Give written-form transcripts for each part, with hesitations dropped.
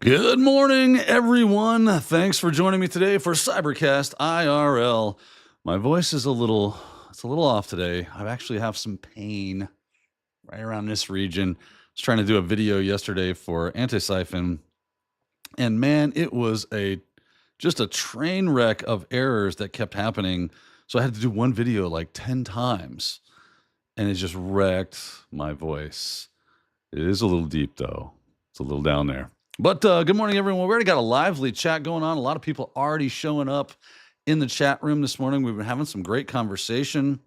Good morning, everyone. Thanks for joining me today for CyberCast IRL. My voice is it's a little off today. I actually have some pain right around this region. I was trying to do a video yesterday for Anti-Siphon, and man, it was just a train wreck of errors that kept happening. So I had to do one video like 10 times, and it just wrecked my voice. It is a little deep, though. It's a little down there. But good morning, everyone. We already got a lively chat going on. A lot of people already showing up in the chat room this morning. We've been having some great conversation.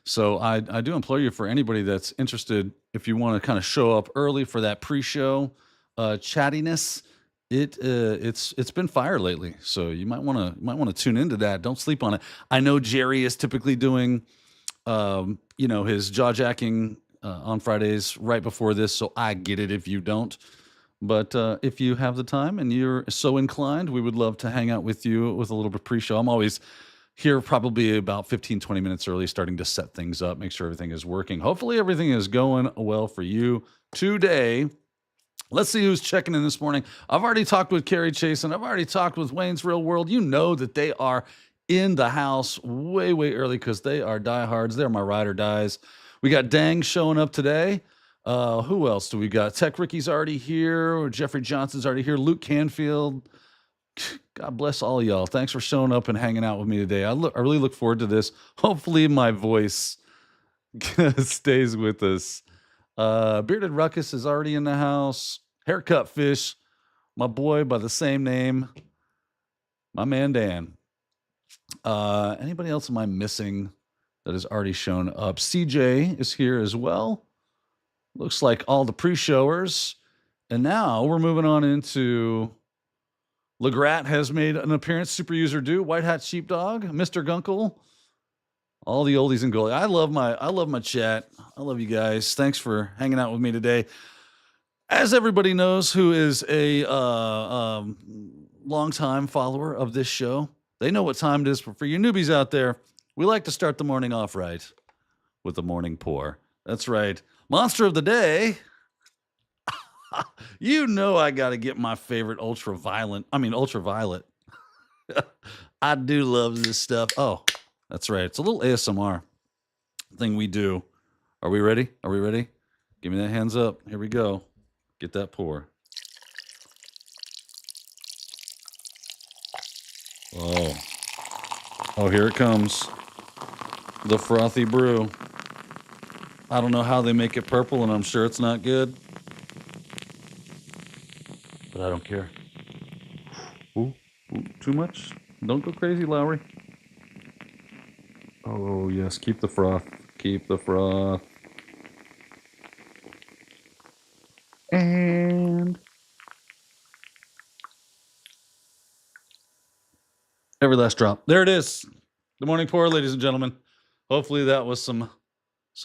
So I do implore you, for anybody that's interested, if you want to kind of show up early for that pre-show chattiness, it's been fire lately. So you might want to tune into that. Don't sleep on it. I know Jerry is typically doing his jaw jacking on Fridays right before this, so I get it if you don't. But if you have the time and you're so inclined, we would love to hang out with you with a little bit pre-show. I'm always here probably about 15, 20 minutes early, starting to set things up, make sure everything is working. Hopefully everything is going well for you today. Let's see who's checking in this morning. I've already talked with Carrie Chase, and I've already talked with Wayne's Real World. You know that they are in the house way, way early because they are diehards. They're my ride or dies. We got Dang showing up today. Who else do we got? Tech Ricky's already here. Jeffrey Johnson's already here. Luke Canfield. God bless all y'all. Thanks for showing up and hanging out with me today. I really look forward to this. Hopefully my voice stays with us. Bearded Ruckus is already in the house. Haircut Fish, my boy by the same name, my man Dan. Anybody else am I missing that has already shown up? CJ is here as well. Looks like all the pre-showers. And now we're moving on into Legrat has made an appearance. Super User Do, White Hat Sheepdog, Mr. Gunkle, all the oldies and goalies. I love my chat. I love you guys. Thanks for hanging out with me today. As everybody knows who is a longtime follower of this show, they know what time it is. But for you newbies out there, we like to start the morning off right with the morning pour. That's right. Monster of the day. You know I got to get my favorite ultraviolet. I do love this stuff. Oh, that's right. It's a little ASMR thing we do. Are we ready? Are we ready? Give me that hands up. Here we go. Get that pour. Oh, here it comes. The frothy brew. I don't know how they make it purple, and I'm sure it's not good. But I don't care. Ooh, too much? Don't go crazy, Lowry. Oh, yes, keep the froth. Keep the froth. And every last drop. There it is. The morning pour, ladies and gentlemen. Hopefully that was some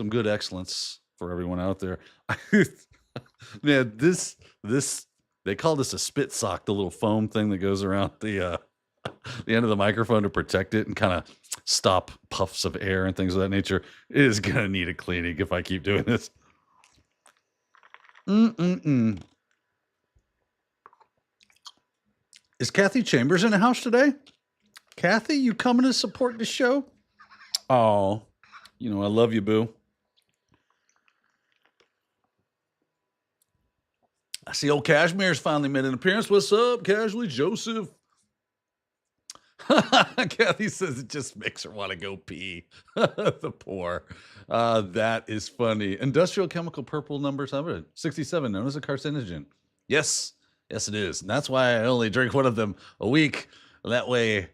good excellence for everyone out there. Yeah, this they call this a spit sock, the little foam thing that goes around the end of the microphone to protect it and kind of stop puffs of air and things of that nature. It is gonna need a cleaning if I keep doing this. Is Kathy Chambers in the house today? Kathy, you coming to support the show? Oh, I love you, boo. I see old Cashmere's finally made an appearance. What's up, Casually Joseph? Kathy says it just makes her want to go pee. The poor. That is funny. Industrial chemical purple number 67, known as a carcinogen. Yes, it is. And that's why I only drink one of them a week. That way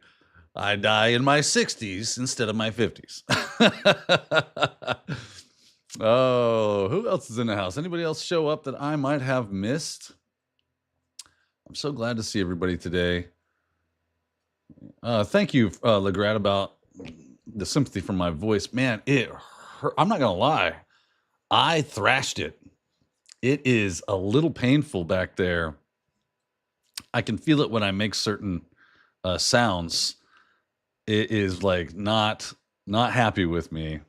I die in my 60s instead of my 50s. Oh, who else is in the house? Anybody else show up that I might have missed? I'm so glad to see everybody today. Thank you, Legrat, about the sympathy for my voice. Man, it hurt. I'm not going to lie. I thrashed it. It is a little painful back there. I can feel it when I make certain sounds. It is like not happy with me.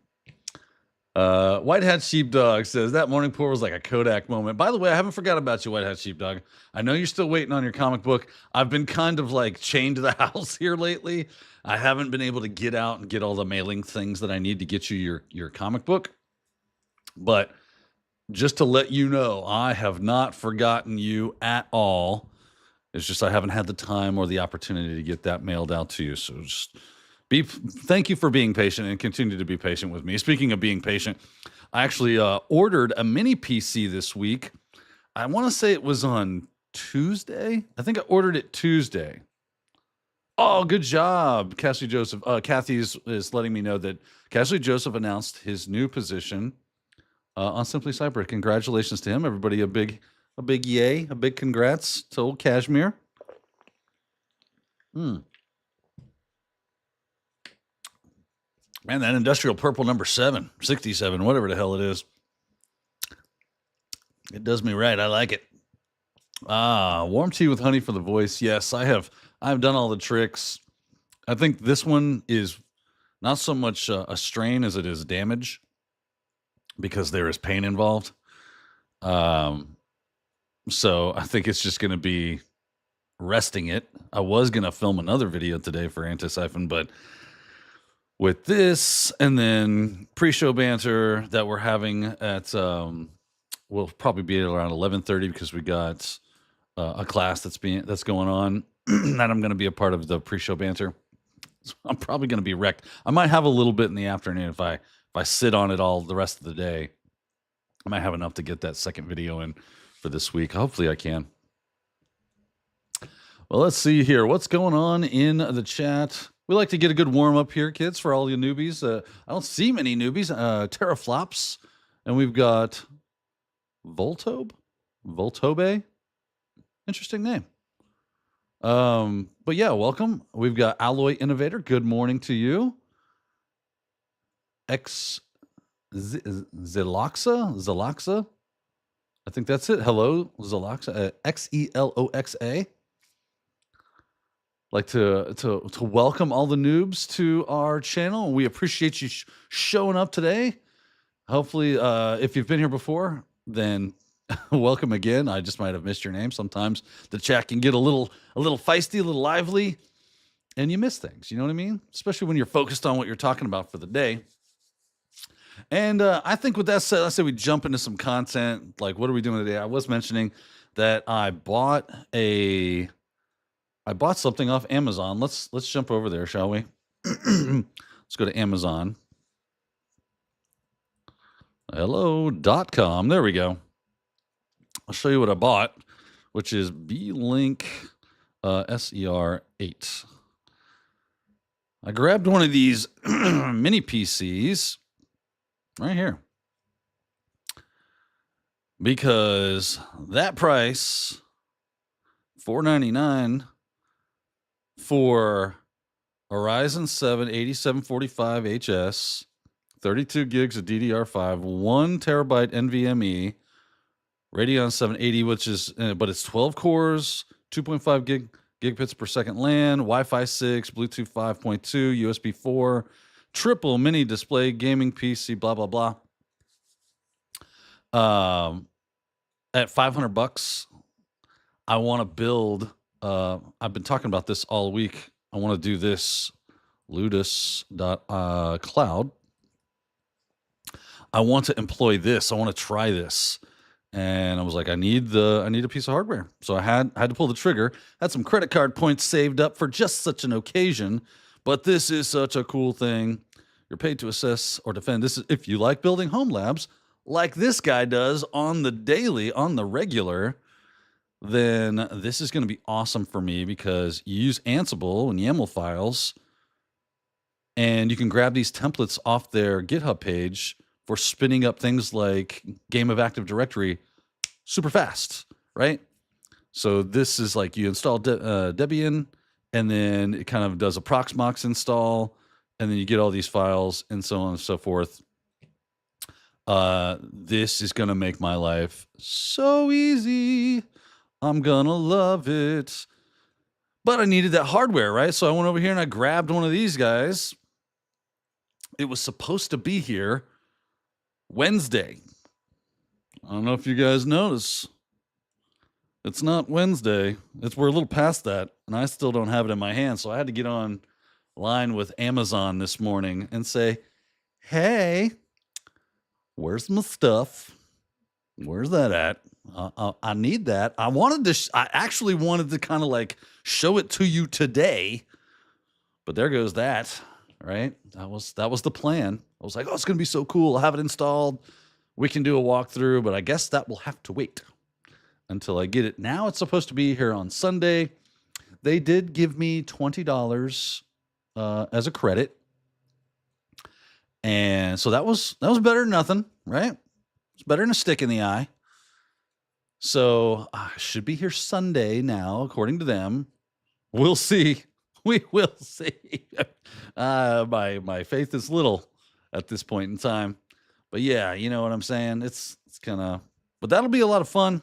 White Hat Sheepdog says that morning pour was like a Kodak moment. By the way, I haven't forgot about you, White Hat Sheepdog. I know you're still waiting on your comic book. I've been kind of like chained to the house here lately. I haven't been able to get out and get all the mailing things that I need to get you your comic book. But just to let you know, I have not forgotten you at all. It's just I haven't had the time or the opportunity to get that mailed out to you. So just thank you for being patient and continue to be patient with me. Speaking of being patient, I actually ordered a mini PC this week. I want to say it was on Tuesday. I think I ordered it Tuesday. Oh, good job, Cassie Joseph. Kathy is letting me know that Cassie Joseph announced his new position on Simply Cyber. Congratulations to him, everybody. A big yay, a big congrats to old Kashmir. Man, that industrial purple number 67, whatever the hell it is. It does me right. I like it. Warm tea with honey for the voice. Yes, I've done all the tricks. I think this one is not so much a strain as it is damage because there is pain involved. So I think it's just going to be resting it. I was going to film another video today for Anti-Siphon, but with this and then pre-show banter that we're having at, we'll probably be at around 11:30 because we got a class that's going on that I'm going to be a part of the pre-show banter. So I'm probably going to be wrecked. I might have a little bit in the afternoon if I sit on it all the rest of the day. I might have enough to get that second video in for this week. Hopefully I can. Well, let's see here. What's going on in the chat? We like to get a good warm up here, kids, for all you newbies. I don't see many newbies. Teraflops, and we've got Voltobe. Interesting name. But yeah, welcome. We've got Alloy Innovator. Good morning to you. Zeloxa. I think that's it. Hello, Zeloxa. Xeloxa. Like to welcome all the noobs to our channel. We appreciate you showing up today. Hopefully, if you've been here before, then welcome again. I just might have missed your name. Sometimes the chat can get a little feisty, a little lively, and you miss things. You know what I mean? Especially when you're focused on what you're talking about for the day. And I think with that said, let's say we jump into some content. Like, what are we doing today? I was mentioning that I bought something off Amazon. Let's jump over there, shall we? Let's go to Amazon. Hello.com. There we go. I'll show you what I bought, which is Beelink SER8. I grabbed one of these mini PCs right here because that price, $499 for a Ryzen 7 8745 HS, 32 gigs of DDR5, 1 terabyte NVMe, Radeon 780, which is, but it's 12 cores, 2.5 gigabits per second LAN, Wi-Fi 6, Bluetooth 5.2, USB 4, triple mini display gaming PC, blah, blah, blah. At $500, I want to build, I've been talking about this all week. I want to do this Ludus.cloud. I want to employ this. I want to try this. And I was like, I need a piece of hardware. So I had to pull the trigger. Had some credit card points saved up for just such an occasion. But this is such a cool thing. You're paid to assess or defend. This is if you like building home labs, like this guy does on the daily, on the regular, then this is going to be awesome for me because you use Ansible and YAML files, and you can grab these templates off their GitHub page for spinning up things like Game of Active Directory super fast, right? So this is like you install Debian, and then it kind of does a Proxmox install, and then you get all these files and so on and so forth. This is going to make my life so easy. I'm going to love it. But I needed that hardware, right? So I went over here and I grabbed one of these guys. It was supposed to be here Wednesday. I don't know if you guys notice. It's not Wednesday. We're a little past that, and I still don't have it in my hand. So I had to get on line with Amazon this morning and say, hey, where's my stuff? Where's that at? I need that. I actually wanted to kind of like show it to you today, but there goes that, right? That was the plan. I was like, oh, it's going to be so cool. I'll have it installed. We can do a walkthrough, but I guess that will have to wait until I get it. Now it's supposed to be here on Sunday. They did give me $20 as a credit. And so that was better than nothing, right? It's better than a stick in the eye. So I should be here Sunday now, according to them. We'll see. We will see. My faith is little at this point in time. But yeah, you know what I'm saying? It's kind of, but that'll be a lot of fun.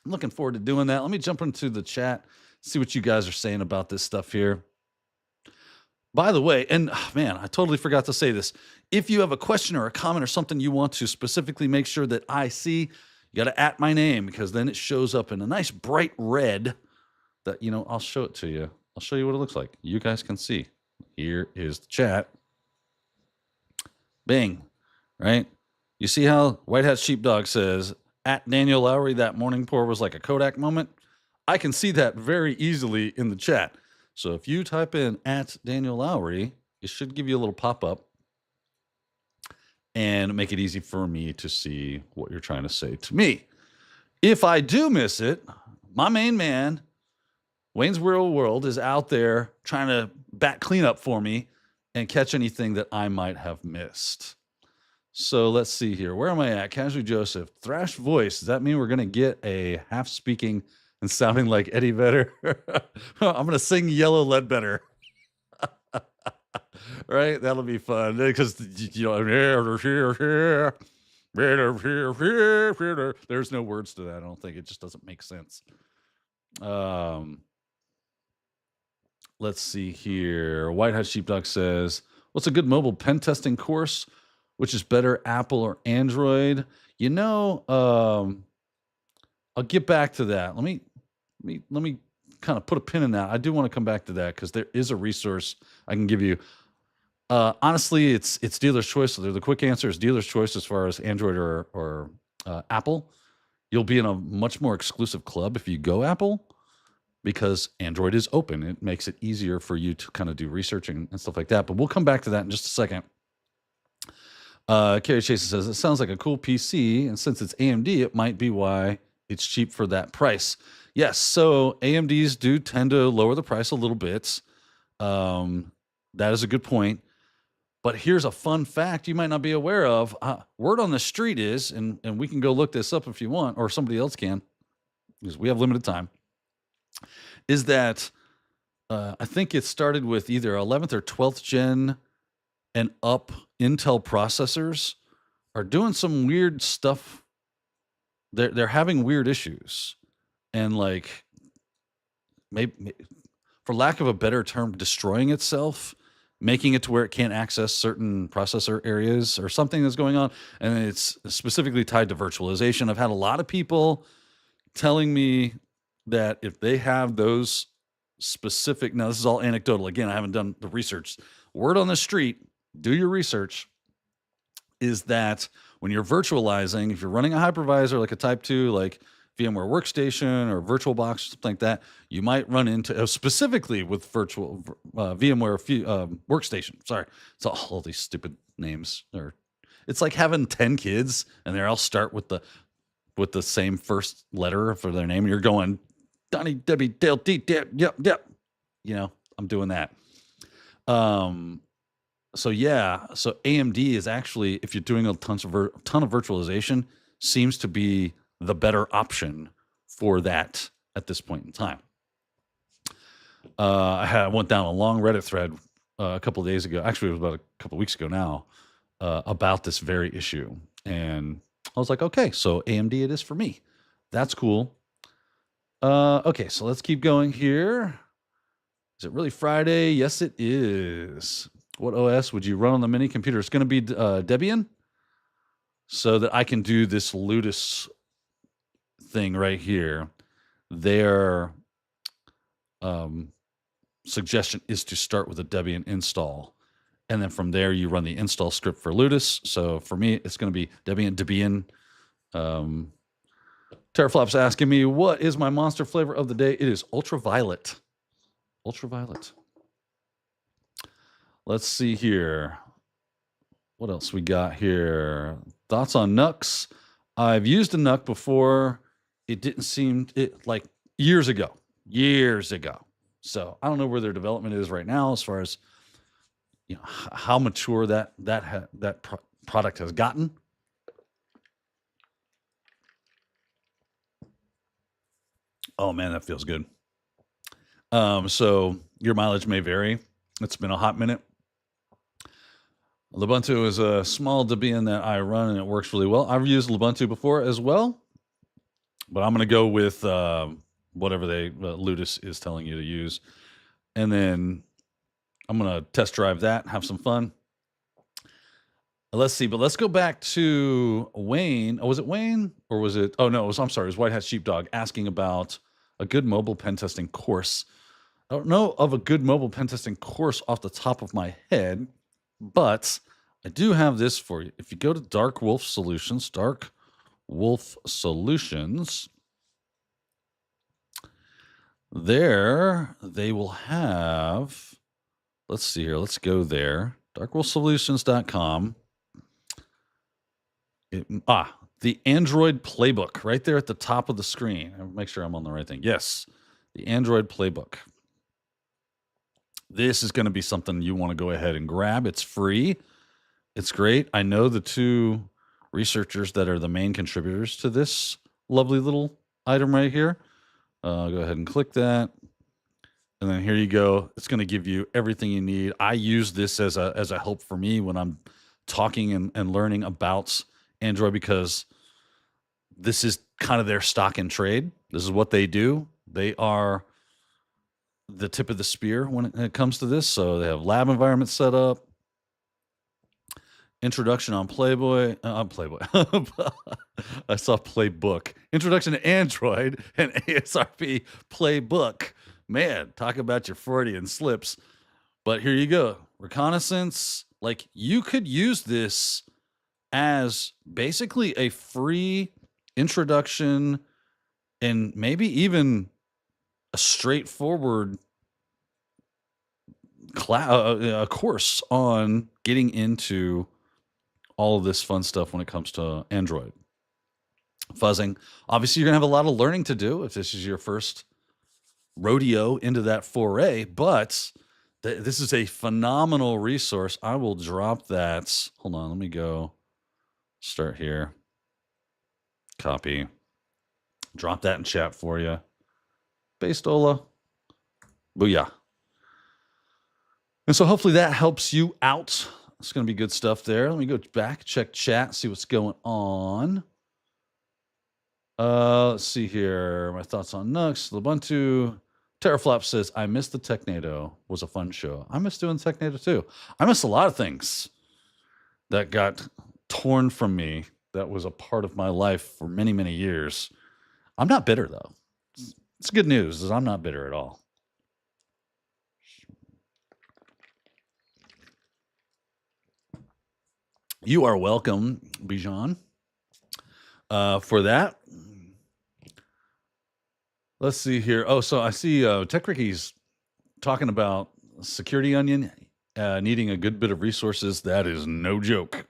I'm looking forward to doing that. Let me jump into the chat, see what you guys are saying about this stuff here. By the way, and man, I totally forgot to say this. If you have a question or a comment or something you want to specifically make sure that I see, you got to @ my name, because then it shows up in a nice bright red that, I'll show it to you. I'll show you what it looks like. You guys can see. Here is the chat. Bing, right? You see how White Hat Sheepdog says, @Daniel Lowry, that morning pour was like a Kodak moment? I can see that very easily in the chat. So if you type in @Daniel Lowry, it should give you a little pop-up and make it easy for me to see what you're trying to say to me. If I do miss it, my main man, Wayne's Real World, is out there trying to bat cleanup for me and catch anything that I might have missed. So let's see here. Where am I at? Casual Joseph. Thrash voice. Does that mean we're going to get a half speaking and sounding like Eddie Vedder? I'm going to sing Yellow Ledbetter. Right? That'll be fun. Because, there's no words to that. I don't think. It just doesn't make sense. Let's see here. White Hat Sheepdog says, what's a good mobile pen testing course? Which is better, Apple or Android? I'll get back to that. Let me kind of put a pin in that. I do want to come back to that because there is a resource I can give you. Honestly, it's dealer's choice. So the quick answer is dealer's choice as far as Android or Apple. You'll be in a much more exclusive club if you go Apple, because Android is open. It makes it easier for you to kind of do research and stuff like that. But we'll come back to that in just a second. Carrie Chase says, it sounds like a cool PC, and since it's AMD, it might be why it's cheap for that price. Yes, so AMDs do tend to lower the price a little bit. That is a good point. But here's a fun fact you might not be aware of. Word on the street is, and we can go look this up if you want, or somebody else can, because we have limited time, is that I think it started with either 11th or 12th gen and up Intel processors are doing some weird stuff. They're having weird issues, and like maybe, for lack of a better term, destroying itself, making it to where it can't access certain processor areas or something that's going on. And it's specifically tied to virtualization. I've had a lot of people telling me that if they have those specific, now this is all anecdotal. Again, I haven't done the research. Word on the street, do your research, is that when you're virtualizing, if you're running a hypervisor like a Type 2, like VMware Workstation or VirtualBox or something like that, you might run into, specifically with VMware Workstation. Sorry, it's all these stupid names. It's like having 10 kids and they all start with the same first letter for their name. And you're going, Donnie, Debbie, Dale, D, Deb, yep. I'm doing that. So AMD is actually, if you're doing a ton of virtualization, seems to be the better option for that at this point in time. I went down a long Reddit thread a couple of days ago. Actually, it was about a couple of weeks ago now, about this very issue. And I was like, okay, so AMD it is for me. That's cool. Okay, so let's keep going here. Is it really Friday? Yes, it is. What OS would you run on the mini computer? It's going to be Debian. so that I can do this Ludus thing right here. Their suggestion is to start with a Debian install. And then from there, you run the install script for Ludus. So for me, it's going to be Debian. Teraflop's asking me, what is my monster flavor of the day? It is ultraviolet. Ultraviolet. Let's see here. What else we got here? Thoughts on NUCs? I've used a NUC before. It didn't seem like years ago. So I don't know where their development is right now as far as how mature that product has gotten. Oh man, that feels good. So your mileage may vary. It's been a hot minute. Lubuntu is a small Debian that I run and it works really well. I've used Lubuntu before as well, but I'm going to go with whatever Ludus is telling you to use. And then I'm going to test drive that, have some fun. Let's see, but let's go back to Wayne. Oh, was it Wayne or was it? Oh, no, I'm sorry. It was White Hat Sheepdog asking about a good mobile pen testing course. I don't know of a good mobile pen testing course off the top of my head, but I do have this for you. If you go to Dark Wolf Solutions, there they will have, let's see here. Let's go there. darkwolfsolutions.com. The Android Playbook right there at the top of the screen. I'll make sure I'm on the right thing. Yes, the Android Playbook. This is going to be something you want to go ahead and grab. It's free. It's great. I know the two researchers that are the main contributors to this lovely little item right here. Go ahead and click that. And then here you go. It's going to give you everything you need. I use this as a help for me when I'm talking and learning about Android, because this is kind of their stock in trade. This is what they do. They are the tip of the spear when it comes to this. So they have lab environments set up. Introduction on Playboy. I saw Playbook. Introduction to Android and ASRP Playbook. Man, talk about your Freudian slips. But here you go. Reconnaissance. Like, you could use this as basically a free introduction and maybe even a straightforward a course on getting into all of this fun stuff when it comes to Android. Fuzzing. Obviously, you're going to have a lot of learning to do if this is your first rodeo into that foray, but this is a phenomenal resource. I will drop that. Hold on, let me go start here. Copy. Drop that in chat for you. Bastola. Booyah. And so hopefully that helps you out. It's going to be good stuff there. Let me go back, check chat, see what's going on. Let's see here. My thoughts on Nux, Lubuntu. Teraflop says, I missed the Technado. Was a fun show. I miss doing Technado too. I miss a lot of things that got torn from me. That was a part of my life for many, many years. I'm not bitter though. It's good news is I'm not bitter at all. You are welcome, Bijan, for that. Let's see here. Oh, so I see Tech Ricky's talking about Security Onion needing a good bit of resources. That is no joke.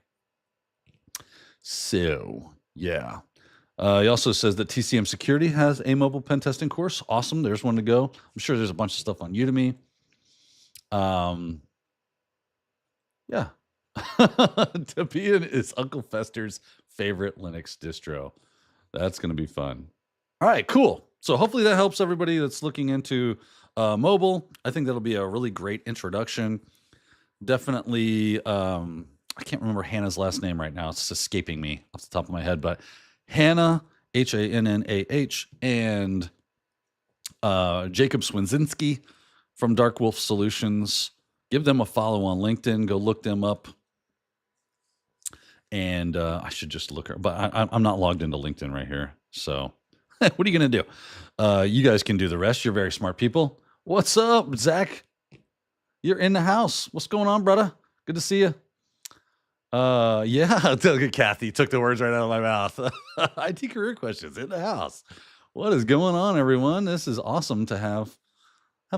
So, yeah. He also says that TCM Security has a mobile pen testing course. Awesome. There's one to go. I'm sure there's a bunch of stuff on Udemy. Yeah. Debian is Uncle Fester's favorite Linux distro. That's going to be fun. All right, cool. So hopefully that helps everybody that's looking into mobile. I think that'll be a really great introduction. Definitely, I can't remember Hannah's last name right now. It's escaping me off the top of my head, but Hannah, Hannah, and Jacob Swinzinski from Dark Wolf Solutions. Give them a follow on LinkedIn. Go look them up. and I should just look her, but I'm not logged into LinkedIn right here. So what are you going to do? You guys can do the rest. You're very smart people. What's up, Zach? You're in the house. What's going on, brother? Good to see you. Yeah, Kathy took the words right out of my mouth. IT career questions in the house. What is going on, everyone? This is awesome to have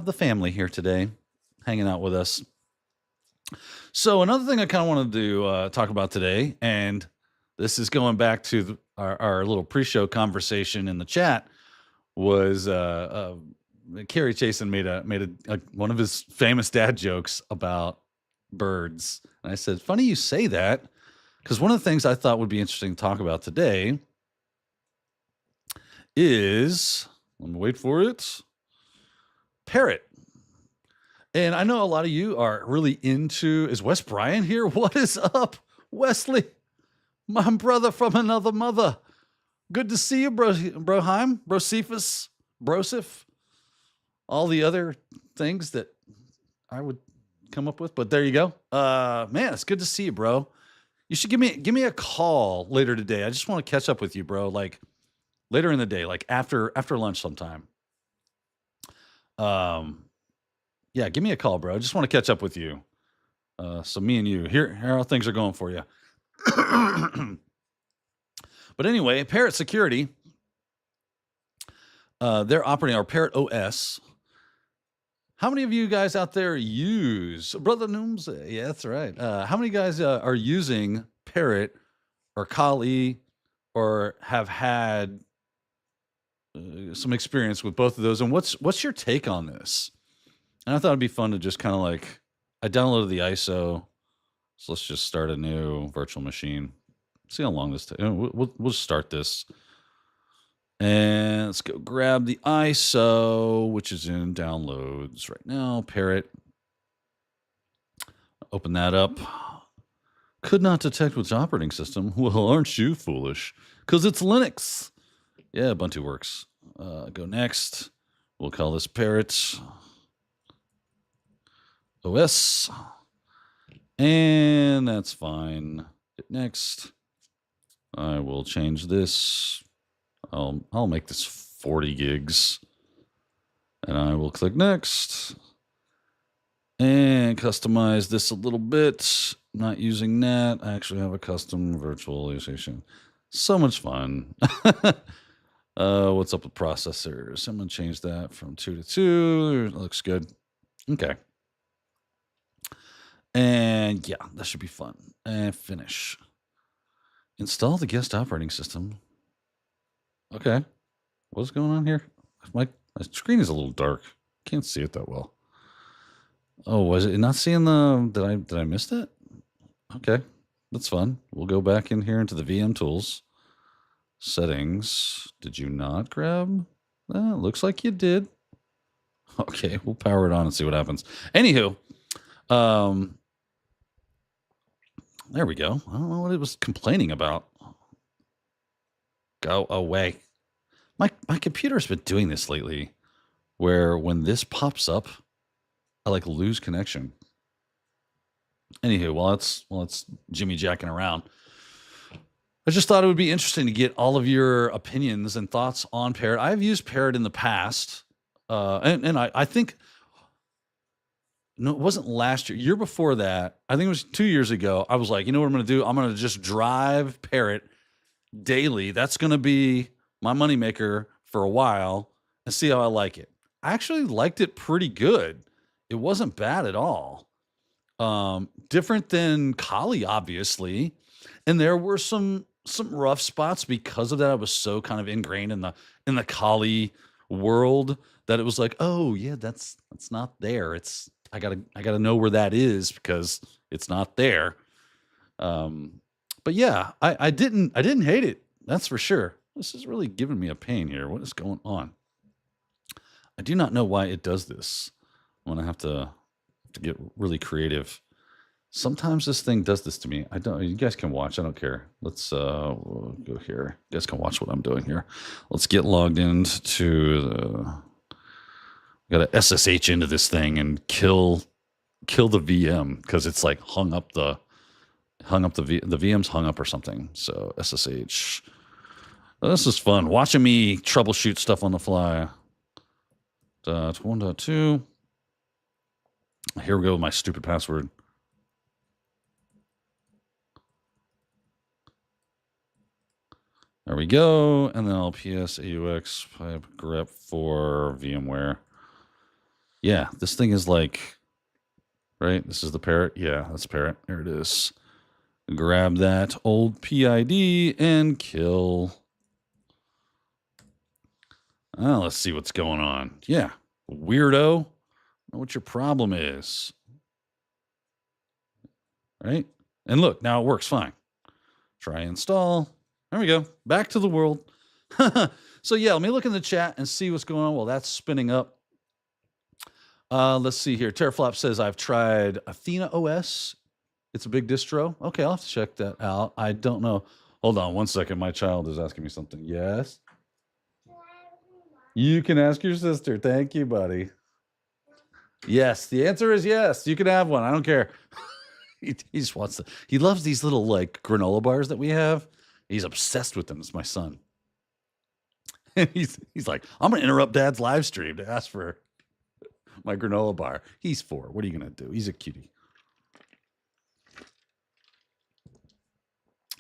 the family here today, hanging out with us. So another thing I kind of wanted to talk about today, and this is going back to our little pre-show conversation in the chat, was Kerry Chasen made one of his famous dad jokes about birds. And I said, funny you say that, because one of the things I thought would be interesting to talk about today is, let me wait for it, Parrot. And I know a lot of you are really into, is Wes Bryan here? What is up, Wesley? My brother from another mother. Good to see you, Broheim, Brocephus, Brosif, all the other things that I would come up with, but there you go. Man, it's good to see you, bro. You should give me a call later today. I just want to catch up with you, bro. Like later in the day, like after lunch sometime. Yeah, give me a call, bro. I just want to catch up with you. So me and you, here how things are going for you. But anyway, Parrot Security, they're operating our Parrot OS. How many of you guys out there use Brother Nooms? Yeah, that's right. How many guys are using Parrot or Kali or have had some experience with both of those? And what's your take on this? And I thought it'd be fun to just kind of like, I downloaded the ISO, so let's just start a new virtual machine. See how long this takes. We'll start this. And let's go grab the ISO, which is in downloads right now. Parrot. Open that up. Could not detect which operating system. Well, aren't you foolish? Because it's Linux. Yeah, Ubuntu works. Go next. We'll call this Parrot OS. And that's fine. Hit next. I will change this. I'll make this 40 gigs. And I will click next. And customize this a little bit. Not using that. I actually have a custom virtualization. So much fun. What's up with processors? I'm going to change that from 2 to 2. It looks good. Okay. And yeah, that should be fun. And finish. Install the guest operating system. Okay. What's going on here? My screen is a little dark. Can't see it that well. Oh, was it not seeing the, did I miss that? Okay. That's fun. We'll go back in here into the VM tools. Settings. Did you not grab that? Looks like you did. Okay. We'll power it on and see what happens. Anywho, there we go. I don't know what it was complaining about. Go away. My computer's been doing this lately, where when this pops up, I like lose connection. Anywho, while it's Jimmy jacking around, I just thought it would be interesting to get all of your opinions and thoughts on Parrot. I've used Parrot in the past, and I think, no, it wasn't last year. Year before that, I think it was 2 years ago. I was like, you know what I'm going to do? I'm going to just drive Parrot daily. That's going to be my moneymaker for a while and see how I like it. I actually liked it pretty good. It wasn't bad at all. Different than Kali, obviously. And there were some rough spots because of that. I was so kind of ingrained in the Kali world that it was like, oh yeah, that's not there. I gotta know where that is because it's not there. But yeah, I didn't hate it. That's for sure. This is really giving me a pain here. What is going on? I do not know why it does this. I'm gonna have to get really creative. Sometimes this thing does this to me. I don't. You guys can watch. I don't care. Let's we'll go here. You guys can watch what I'm doing here. Let's get logged into the. Got to SSH into this thing and kill the VM because it's like hung up the Hung up the VM's hung up or something. So SSH. Oh, this is fun. Watching me troubleshoot stuff on the fly. 1.2. Here we go with my stupid password. There we go. And then LPS AUX pipe grep for VMware. Yeah, this thing is like, right? This is the Parrot. Yeah, that's Parrot. There it is. Grab that old PID and kill. Let's see what's going on. Yeah, weirdo. Know what your problem is. Right? And look, now it works fine. Try install. There we go. Back to the world. So yeah, let me look in the chat and see what's going on. Well, that's spinning up. Let's see here. Teraflop says, I've tried Athena OS. It's a big distro. Okay, I'll have to check that out. I don't know. Hold on one second. My child is asking me something. Yes? You can ask your sister. Thank you, buddy. Yes, the answer is yes. You can have one. I don't care. He just wants to. He loves these little like granola bars that we have. He's obsessed with them. It's my son. And he's like, I'm gonna interrupt Dad's live stream to ask for my granola bar. He's 4. What are you gonna do? He's a cutie.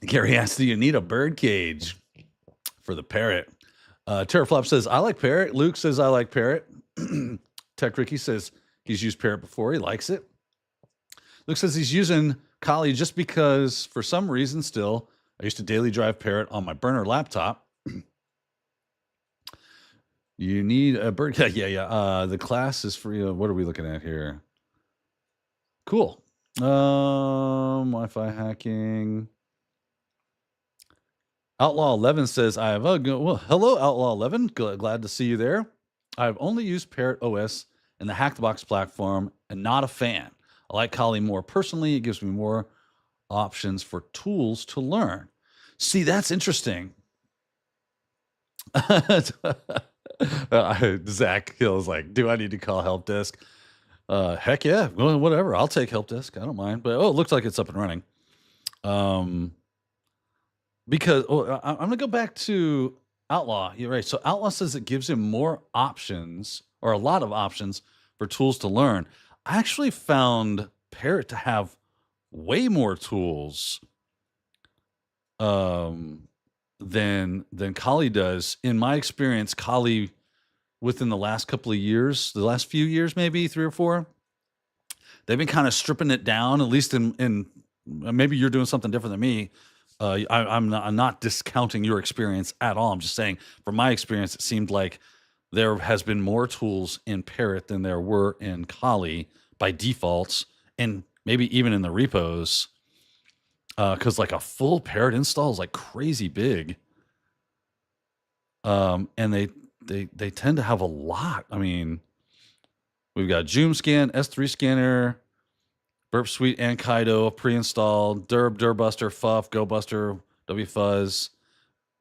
Gary asks, do you need a bird cage for the Parrot? Terraflop says, I like Parrot. Luke says, I like Parrot. Tech Ricky says he's used Parrot before. He likes it. Luke says he's using Kali just because, for some reason still, I used to daily drive Parrot on my burner laptop. You need a bird. Yeah. The class is free. What are we looking at here? Cool. Wi-Fi hacking. Outlaw 11 says, I have hello, Outlaw 11. Glad to see you there. I've only used Parrot OS and the Hack the Box platform and not a fan. I like Kali more personally. It gives me more options for tools to learn. See, that's interesting. Zach Hill's like, do I need to call help desk? Heck yeah. Well, whatever. I'll take help desk. I don't mind. But it looks like it's up and running. Because I'm going to go back to Outlaw. You're right. So Outlaw says it gives him more options, or a lot of options for tools to learn. I actually found Parrot to have way more tools than Kali does. In my experience, Kali, within the last couple of years, the last few years, maybe 3 or 4, they've been kind of stripping it down. At least in maybe you're doing something different than me. I'm not discounting your experience at all. I'm just saying, from my experience, it seemed like there has been more tools in Parrot than there were in Kali by default, and maybe even in the repos. Because like a full Parrot install is like crazy big. And they tend to have a lot. I mean, we've got Zoom Scan, S3 Scanner, Burp Suite, and Kaido pre-installed. Durbuster, Fuff, GoBuster, WFuzz.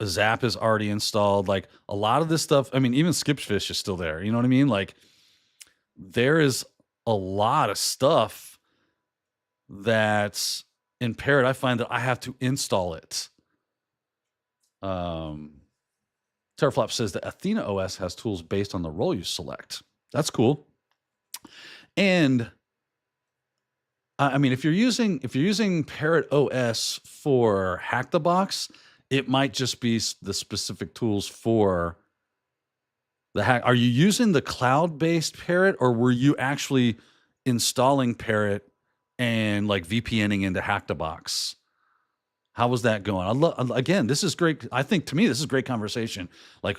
Zap is already installed. Like a lot of this stuff. I mean, even Skipfish is still there. You know what I mean? Like there is a lot of stuff that's in Parrot. I find that I have to install it. Terraflop says that Athena OS has tools based on the role you select. That's cool. And I mean, if you're using Parrot OS for Hack the Box, it might just be the specific tools for the hack. Are you using the cloud-based Parrot, or were you actually installing Parrot and like VPNing into Hack the Box? How was that going? Again, this is great. I think, to me, this is great conversation. Like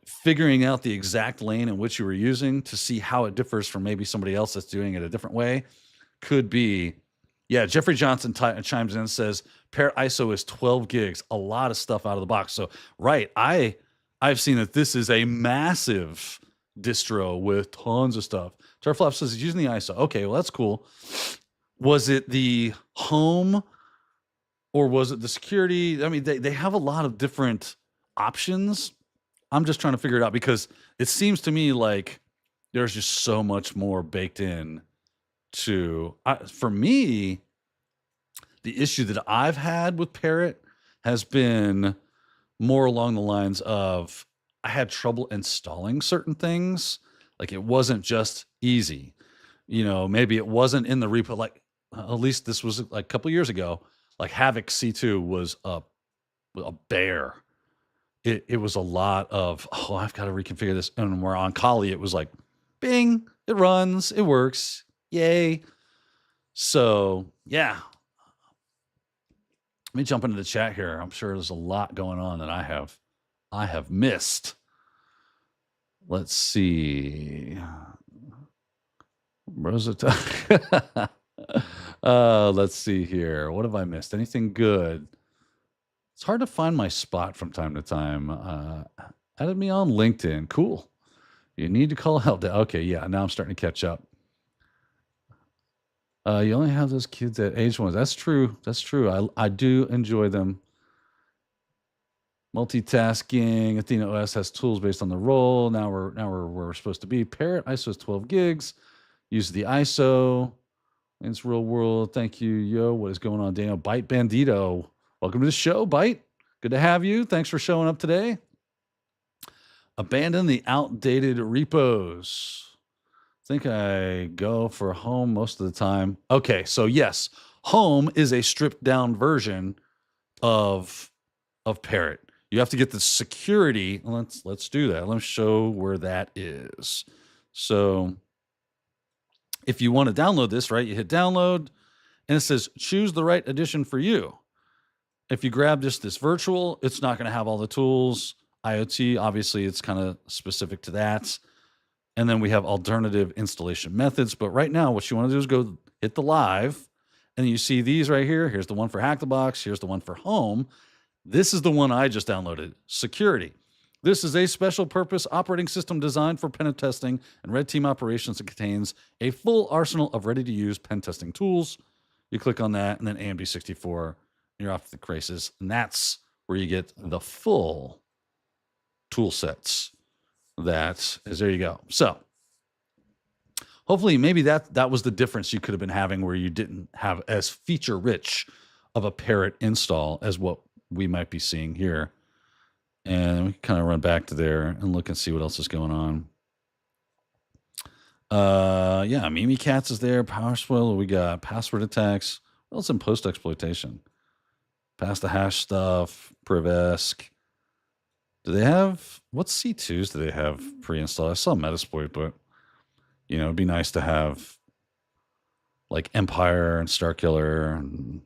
figuring out the exact lane in which you were using to see how it differs from maybe somebody else that's doing it a different way. Could be. Yeah, Jeffrey Johnson chimes in and says, Parrot ISO is 12 gigs, a lot of stuff out of the box. So, right, I've seen that this is a massive distro with tons of stuff. Terraflop says he's using the ISO. Okay, well, that's cool. Was it the home or was it the security? I mean, they have a lot of different options. I'm just trying to figure it out because it seems to me like there's just so much more baked in to, for me, The issue that I've had with Parrot has been more along the lines of I had trouble installing certain things. Like it wasn't just easy. Maybe it wasn't in the repo. Like at least this was like a couple years ago. Like Havoc C2 was a bear. It was a lot of, oh, I've got to reconfigure this. And where on Kali, it was like, bing, it runs, it works, yay. So yeah, let me jump into the chat here. I'm sure there's a lot going on that I have missed. Let's see. Rosetta. Let's see here. What have I missed? Anything good? It's hard to find my spot from time to time. Added me on LinkedIn. Cool. You need to call help. Okay, yeah. Now I'm starting to catch up. You only have those kids at age 1. That's true. That's true. I do enjoy them. Multitasking. Athena OS has tools based on the role. Now we're where we're supposed to be. Parrot ISO is 12 gigs. Use the ISO. It's real world. Thank you, yo. What is going on, Daniel? Byte Bandito. Welcome to the show, Byte. Good to have you. Thanks for showing up today. Abandon the outdated repos. I think I go for home most of the time. Okay, so yes, home is a stripped down version of Parrot. You have to get the security. Let's do that. Let's show where that is. So if you want to download this, right, you hit download and it says choose the right edition for you. If you grab just this virtual, it's not going to have all the tools. IoT, obviously, it's kind of specific to that. And then we have alternative installation methods. But right now, what you want to do is go hit the live. And you see these right here. Here's the one for Hack the Box. Here's the one for home. This is the one I just downloaded, security. This is a special purpose operating system designed for pen testing and red team operations. It contains a full arsenal of ready-to-use pen testing tools. You click on that, and then AMD 64, and you're off to the races. And that's where you get the full tool sets. That is, there you go. So hopefully maybe that was the difference you could have been having, where you didn't have as feature rich of a Parrot install as what we might be seeing here. And we can kind of run back to there and look and see what else is going on. Yeah, Mimi Cats is there. PowerSwell. We got password attacks. What else in post exploitation? Pass the hash stuff. Privesk. Do they have, what C2s do they have pre-installed? I saw Metasploit, but it'd be nice to have like Empire and Starkiller and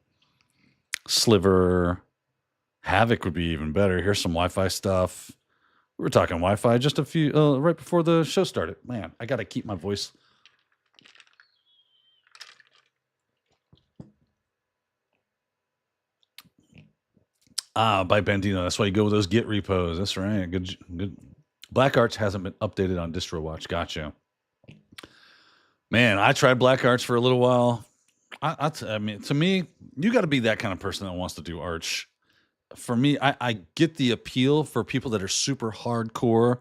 Sliver. Havoc would be even better. Here's some Wi-Fi stuff. We were talking Wi-Fi just a few right before the show started. Man, I got to keep my voice. By Bandino. That's why you go with those Git repos. That's right. Good. Black Arts hasn't been updated on DistroWatch. Gotcha. Man, I tried Black Arts for a little while. I mean, to me, you got to be that kind of person that wants to do Arch. For me, I get the appeal for people that are super hardcore,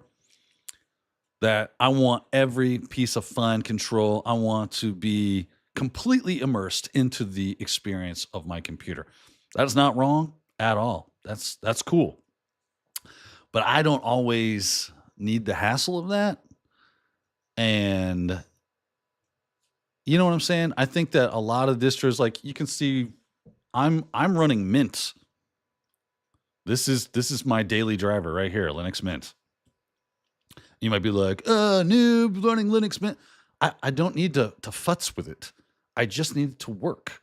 that I want every piece of fine control. I want to be completely immersed into the experience of my computer. That is not wrong at all. That's cool. But I don't always need the hassle of that. And you know what I'm saying? I think that a lot of distros, like you can see, I'm running Mint. This is my daily driver right here, Linux Mint. You might be like, noob, running Linux Mint. I don't need to futz with it. I just need it to work.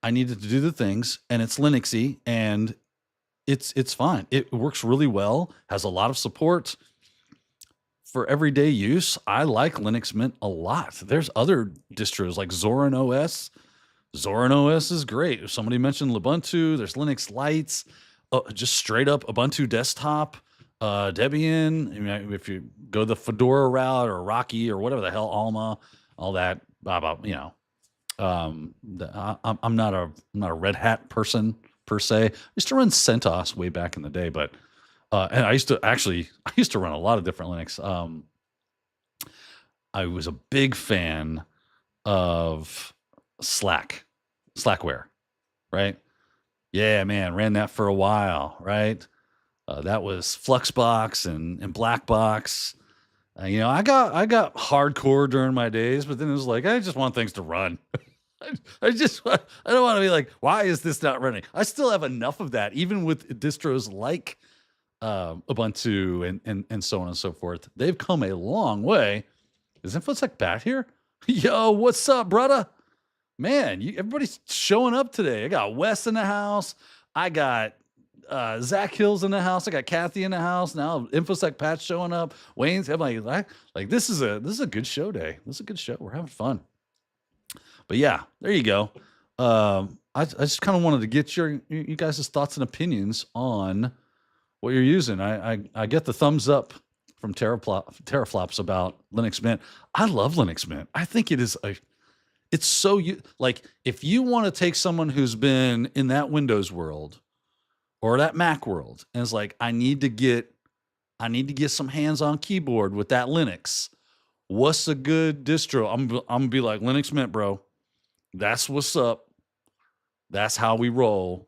I need it to do the things, and it's Linuxy, and it's fine. It works really well, has a lot of support. For everyday use, I like Linux Mint a lot. There's other distros like Zorin OS. Zorin OS is great. If somebody mentioned Ubuntu, there's Linux Lights. Just straight up Ubuntu desktop, Debian. If you go the Fedora route or Rocky or whatever the hell, Alma, all that. I'm not a Red Hat person per se. I used to run CentOS way back in the day, but and I used to run a lot of different Linux. I was a big fan of Slackware. right? Yeah, man, ran that for a while, right? That was Fluxbox and Blackbox. I got hardcore during my days, but then it was like I just want things to run. I don't want to be like, why is this not running? I still have enough of that, even with distros like Ubuntu and so on and so forth. They've come a long way. Is infosec back here? Yo, what's up, brother? Man, everybody's showing up today. I got Wes in the house. I got Zach Hill's in the house. I got Kathy in the house. Now infosec Pat's showing up. Wayne's. I'm like this is a good show day. This is a good show. We're having fun. But yeah, there you go. I just kind of wanted to get you guys' thoughts and opinions on what you're using. I get the thumbs up from teraflops about Linux Mint. I love Linux Mint. I think it's so like if you want to take someone who's been in that Windows world or that Mac world and is like, I need to get some hands-on keyboard with that Linux. What's a good distro? I'm gonna be like Linux Mint, bro. That's what's up. That's how we roll.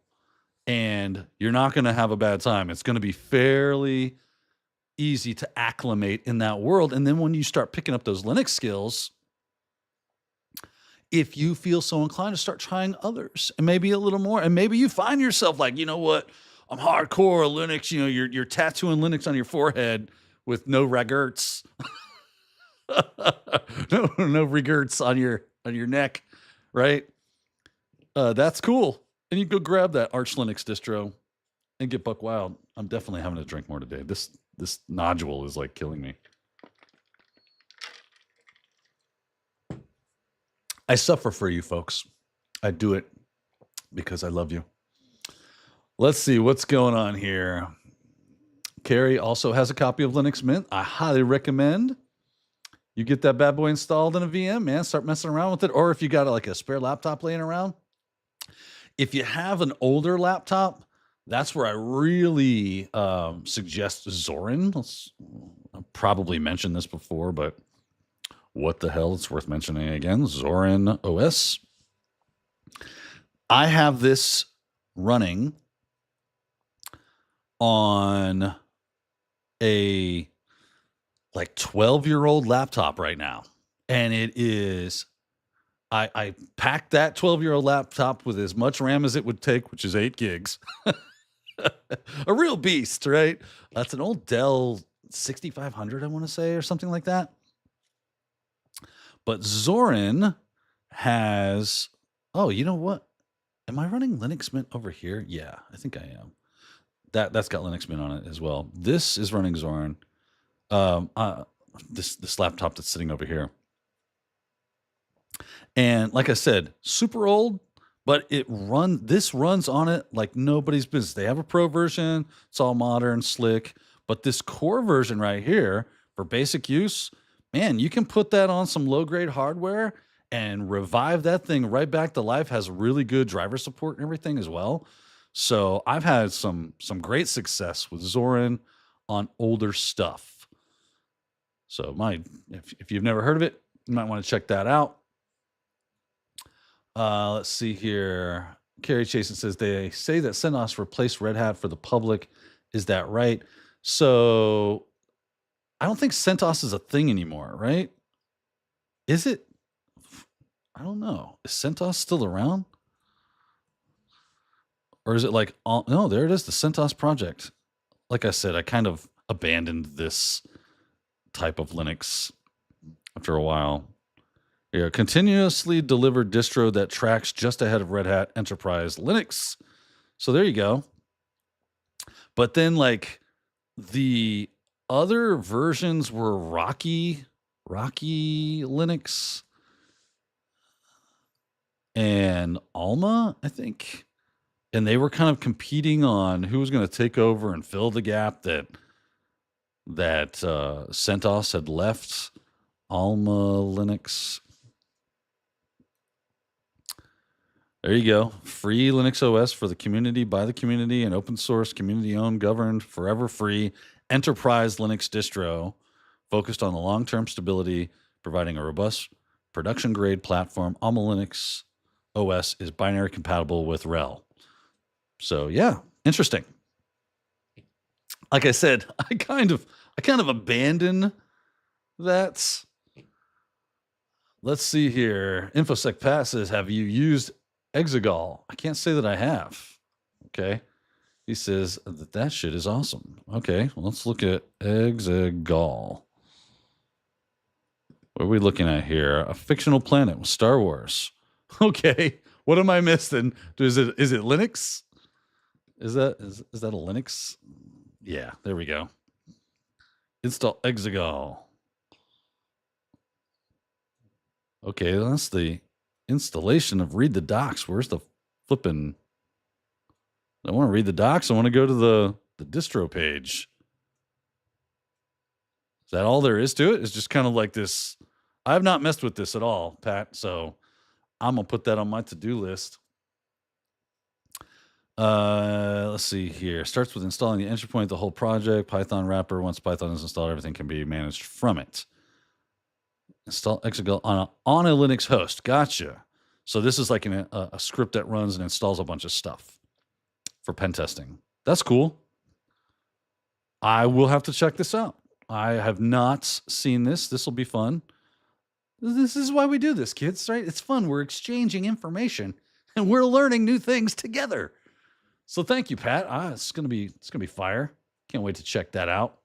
And you're not going to have a bad time. It's going to be fairly easy to acclimate in that world. And then when you start picking up those Linux skills, if you feel so inclined to start trying others and maybe a little more, and maybe you find yourself like, you know what, I'm hardcore Linux, you're tattooing Linux on your forehead with no regerts, no regerts on your neck. Right? That's cool. And you go grab that Arch Linux distro and get buck wild. I'm definitely having to drink more today. This nodule is like killing me. I suffer for you folks. I do it because I love you. Let's see what's going on here. Carrie also has a copy of Linux Mint. I highly recommend you get that bad boy installed in a VM, man. Start messing around with it. Or if you got like a spare laptop laying around. If you have an older laptop, that's where I really suggest Zorin. I'll probably mentioned this before, but what the hell? It's worth mentioning again. Zorin OS. I have this running on a like 12-year-old laptop right now. And it is, I packed that 12-year-old laptop with as much RAM as it would take, which is 8 gigs. A real beast, right? That's an old Dell 6500, I want to say, or something like that. But Zorin has, oh, you know what? Am I running Linux Mint over here? Yeah, I think I am. That's got Linux Mint on it as well. This is running Zorin. This laptop that's sitting over here. And like I said, super old, but this runs on it like nobody's business. They have a pro version. It's all modern, slick. But this core version right here for basic use, man, you can put that on some low-grade hardware and revive that thing right back to life. Has really good driver support and everything as well. So I've had some great success with Zorin on older stuff. So if you've never heard of it, you might want to check that out. Let's see here. Carrie Chasen says they say that CentOS replaced Red Hat for the public. Is that right? So I don't think CentOS is a thing anymore, right? Is it? I don't know. Is CentOS still around? Or is it like, no, there it is, the CentOS project. Like I said, I kind of abandoned this type of Linux after a while. Yeah, continuously delivered distro that tracks just ahead of Red Hat Enterprise Linux. So there you go. But then like the other versions were Rocky Linux and Alma, I think. And they were kind of competing on who was going to take over and fill the gap that CentOS had left. Alma Linux. There you go. Free Linux OS for the community, by the community, and open source, community-owned, governed, forever free, enterprise Linux distro focused on the long-term stability, providing a robust production-grade platform. Alma Linux OS is binary compatible with RHEL. So yeah, interesting. Like I said, I kind of abandon that. Let's see here. InfoSec Pat says, have you used Exegol? I can't say that I have. Okay. He says that shit is awesome. Okay, well, let's look at Exegol. What are we looking at here? A fictional planet with Star Wars. Okay, what am I missing? Is it Linux? Is that a Linux? Yeah, there we go. Install Exegol. Okay, that's the installation of read the docs. Where's the flipping? I want to read the docs. I want to go to the distro page. Is that all there is to it? It's just kind of like this. I have not messed with this at all, Pat. So I'm going to put that on my to-do list. Let's see here. Starts with installing the entry point, the whole project, Python wrapper. Once Python is installed, everything can be managed from it. Install Exegol on a Linux host. Gotcha. So this is like a script that runs and installs a bunch of stuff for pen testing. That's cool. I will have to check this out. I have not seen this. This will be fun. This is why we do this, kids, right? It's fun. We're exchanging information and we're learning new things together. So thank you, Pat. It's gonna be fire. Can't wait to check that out.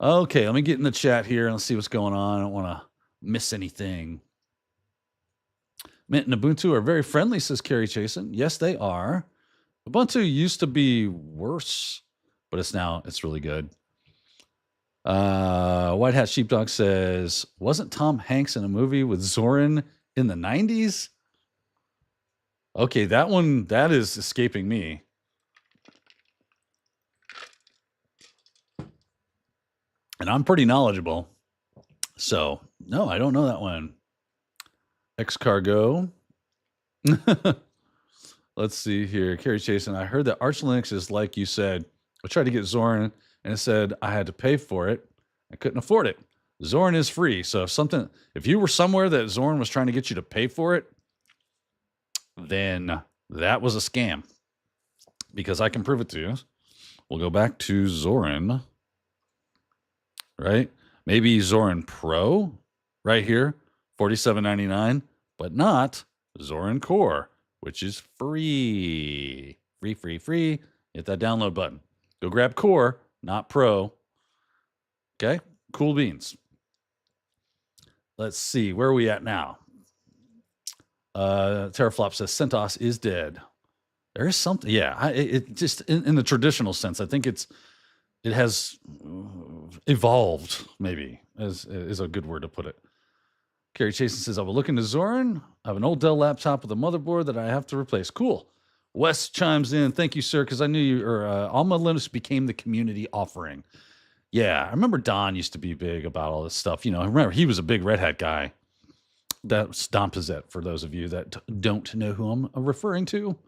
Okay, let me get in the chat here and let's see what's going on. I don't want to miss anything. Mint and Ubuntu are very friendly, says Carrie Chasen. Yes, they are. Ubuntu used to be worse, but it's really good. White Hat Sheepdog says, wasn't Tom Hanks in a movie with Zorin in the 90s? Okay, that is escaping me. And I'm pretty knowledgeable. So, no, I don't know that one. Xcargo. Let's see here. Carrie Chasen, I heard that Arch Linux is like you said. I tried to get Zorin and it said I had to pay for it. I couldn't afford it. Zorin is free. So if you were somewhere that Zorin was trying to get you to pay for it, then that was a scam. Because I can prove it to you. We'll go back to Zorin. Right? Maybe Zorin Pro right here, $47.99, but not Zorin Core, which is free. Free. Hit that download button. Go grab Core, not Pro. Okay? Cool beans. Let's see. Where are we at now? Teraflop says CentOS is dead. There is something. Yeah. It just in the traditional sense, I think it has evolved, maybe, is a good word to put it. Carrie Chasen says, I will look into Zorin. I have an old Dell laptop with a motherboard that I have to replace. Cool. Wes chimes in. Thank you, sir, because I knew Alma Linux became the community offering. Yeah, I remember Don used to be big about all this stuff. I remember he was a big Red Hat guy. That's Don Pizzette, for those of you that don't know who I'm referring to.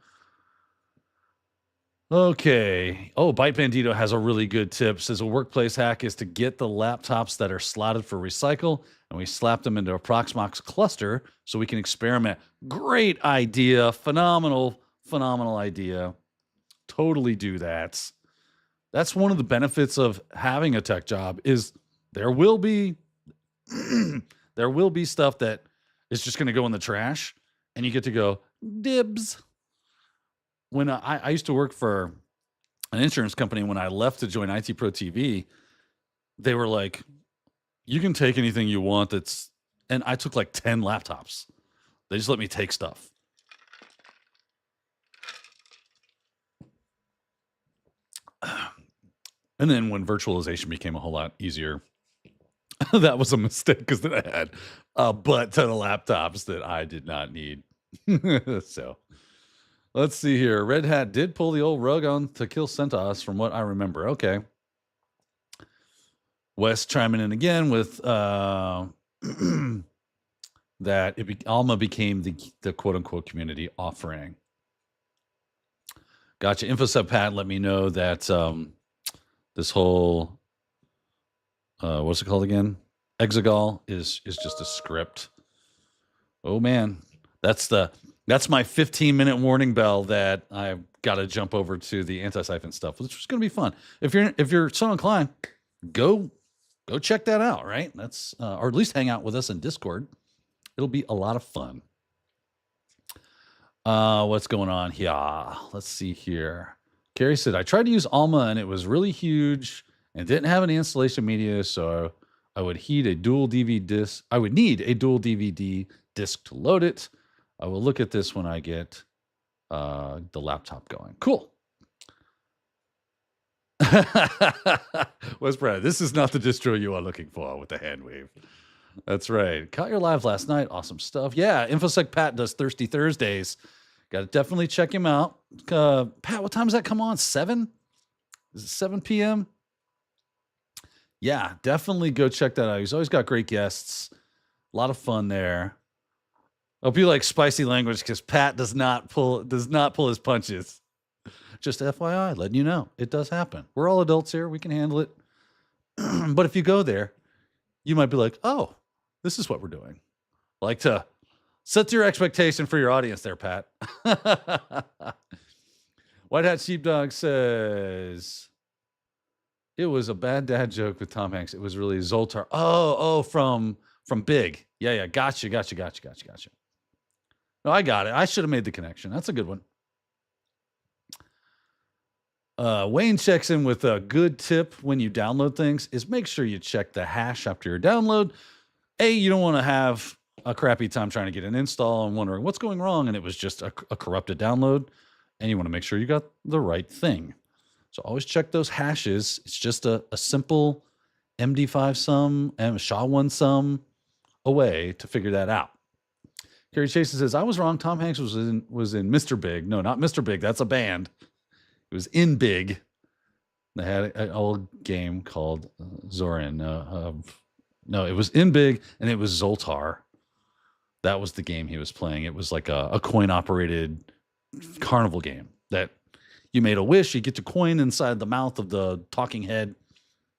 Okay. Oh, Byte Bandito has a really good tip. Says a workplace hack is to get the laptops that are slotted for recycle and we slap them into a Proxmox cluster so we can experiment. Great idea. Phenomenal idea. Totally do that. That's one of the benefits of having a tech job is there will be stuff that is just going to go in the trash and you get to go dibs. When I used to work for an insurance company, when I left to join IT Pro TV, they were like, you can take anything you want. And I took like 10 laptops. They just let me take stuff. And then when virtualization became a whole lot easier, that was a mistake because then I had a butt ton of laptops that I did not need. So let's see here. Red Hat did pull the old rug on to kill CentOS from what I remember. Okay. Wes chiming in again with that Alma became the quote-unquote community offering. Gotcha. InfoSec Pat let me know that this whole, what's it called again? Exegol is just a script. Oh man, that's my 15-minute warning bell that I've got to jump over to the anti-siphon stuff, which is going to be fun. If you're so inclined, go check that out. Right? That's or at least hang out with us in Discord. It'll be a lot of fun. What's going on here? Let's see here. Carrie said, I tried to use Alma and it was really huge and didn't have any installation media, so I would need a dual DVD disc. I would need a dual DVD disc to load it. I will look at this when I get the laptop going. Cool. Wes Brad, this is not the distro you are looking for with the hand wave. That's right. Caught your live last night. Awesome stuff. Yeah, InfoSec Pat does Thirsty Thursdays. Got to definitely check him out. Pat, what time does that come on? 7? Is it 7 p.m.? Yeah, definitely go check that out. He's always got great guests. A lot of fun there. Hope you like spicy language because Pat does not pull his punches. Just FYI, letting you know. It does happen. We're all adults here. We can handle it. But if you go there, you might be like, oh, this is what we're doing. Like to set your expectation for your audience there, Pat. White Hat Sheepdog says, it was a bad dad joke with Tom Hanks. It was really Zoltar. Oh, from Big. Yeah. Gotcha. No, I got it. I should have made the connection. That's a good one. Wayne checks in with a good tip when you download things is make sure you check the hash after your download. You don't want to have a crappy time trying to get an install and wondering what's going wrong, and it was just a corrupted download, and you want to make sure you got the right thing. So always check those hashes. It's just a simple MD5 sum and SHA-1 sum away to figure that out. Kerry Chasen says, I was wrong. Tom Hanks was in Mr. Big. No, not Mr. Big. That's a band. It was in Big. They had an old game called Zorin. No, it was in Big, and it was Zoltar. That was the game he was playing. It was like a coin-operated carnival game that you made a wish. You get to coin inside the mouth of the talking head.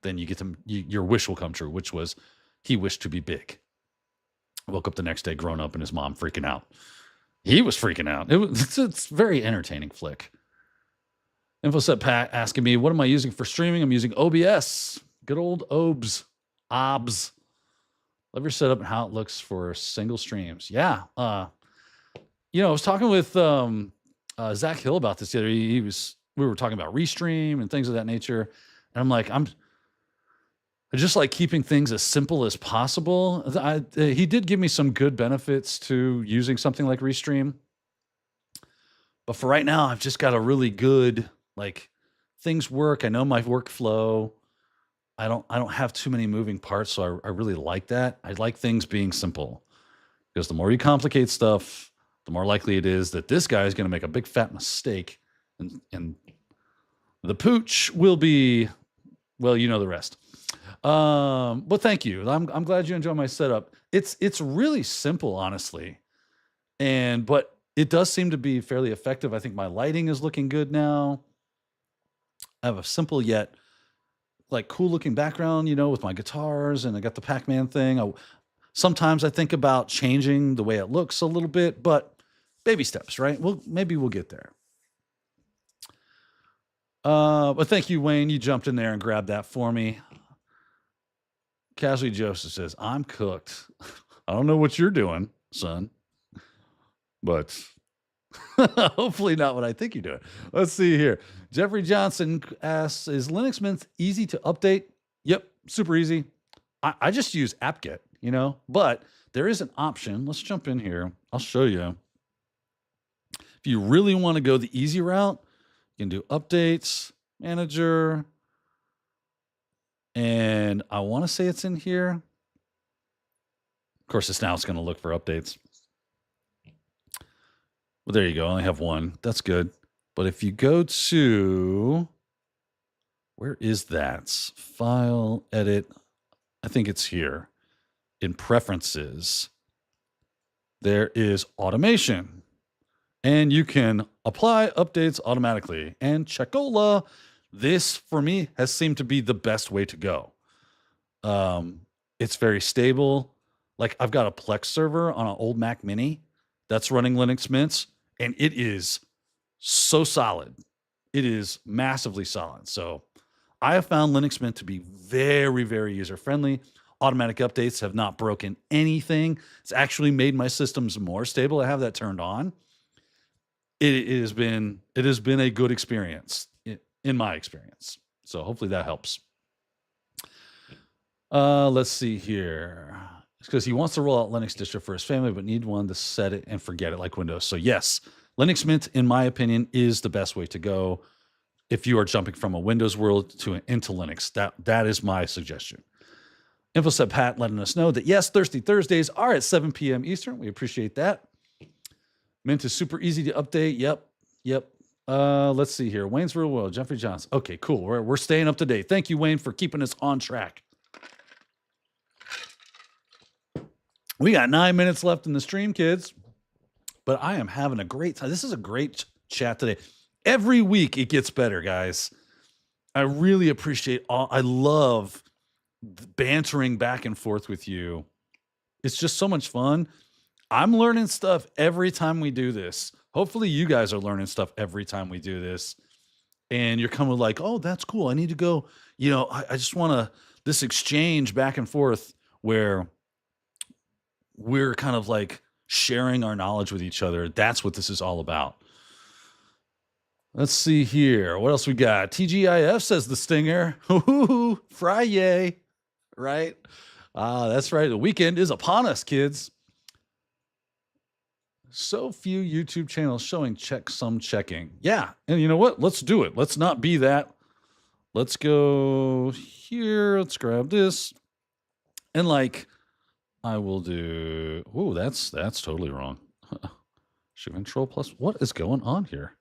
Then you get to your wish will come true, which was he wished to be big. Woke up the next day, grown up, and his mom freaking out. He was freaking out. It's a very entertaining flick. InfoSec Pat asking me, what am I using for streaming? I'm using OBS. Good old OBS. Love your setup and how it looks for single streams. Yeah. I was talking with Zach Hill about this the other day. We were talking about Restream and things of that nature. And I'm like, I just like keeping things as simple as possible. He did give me some good benefits to using something like Restream. But for right now, I've just got a really good, things work. I know my workflow. I don't have too many moving parts, so I really like that. I like things being simple because the more you complicate stuff, the more likely it is that this guy is going to make a big fat mistake, and the pooch will be, well, you know the rest. But thank you. I'm glad you enjoy my setup. It's really simple, honestly, but it does seem to be fairly effective. I think my lighting is looking good now. I have a simple yet cool looking background, with my guitars, and I got the Pac-Man thing. Sometimes I think about changing the way it looks a little bit, but baby steps, right? Maybe we'll get there. But thank you, Wayne. You jumped in there and grabbed that for me. Casually Joseph says, I'm cooked. I don't know what you're doing, son, but hopefully not what I think you're doing. Let's see here. Jeffrey Johnson asks, is Linux Mint easy to update? Yep, super easy. I just use apt-get, but there is an option. Let's jump in here. I'll show you. If you really want to go the easy route, you can do updates, manager, and I want to say it's in here. Of course, it's going to look for updates. Well, there you go. I only have one. That's good. But if you go to, where is that? File, edit. I think it's here. In preferences, there is automation. And you can apply updates automatically. And Checkola, this for me has seemed to be the best way to go. It's very stable. Like I've got a Plex server on an old Mac Mini that's running Linux Mints, and it is so solid. It is massively solid. So I have found Linux Mint to be very, very user-friendly. Automatic updates have not broken anything. It's actually made my systems more stable. I have that turned on. It has been a good experience in my experience. So hopefully that helps. Let's see here. It's because he wants to roll out Linux distro for his family, but need one to set it and forget it like Windows. So yes, Linux Mint, in my opinion, is the best way to go if you are jumping from a Windows world into Linux. That is my suggestion. InfoSec Pat letting us know that yes, Thirsty Thursdays are at 7 p.m. Eastern. We appreciate that. Mint is super easy to update. Yep. Let's see here. Wayne's Real World, Jeffrey Johnson. Okay, cool. We're staying up to date. Thank you, Wayne, for keeping us on track. We got 9 minutes left in the stream, kids, but I am having a great time. This is a great chat today. Every week it gets better, guys. I really appreciate I love bantering back and forth with you. It's just so much fun. I'm learning stuff every time we do this. Hopefully you guys are learning stuff every time we do this. And you're kind of like, oh, that's cool. I need to go, I just want this exchange back and forth where we're kind of like sharing our knowledge with each other. That's what this is all about. Let's see here. What else we got? TGIF says the stinger. Friday, right? That's right. The weekend is upon us, kids. So few YouTube channels showing checksum checking. Yeah. And you know what? Let's do it. Let's not be that. Let's go here. Let's grab this. And I will do. Ooh, that's totally wrong. Shift Control plus. What is going on here?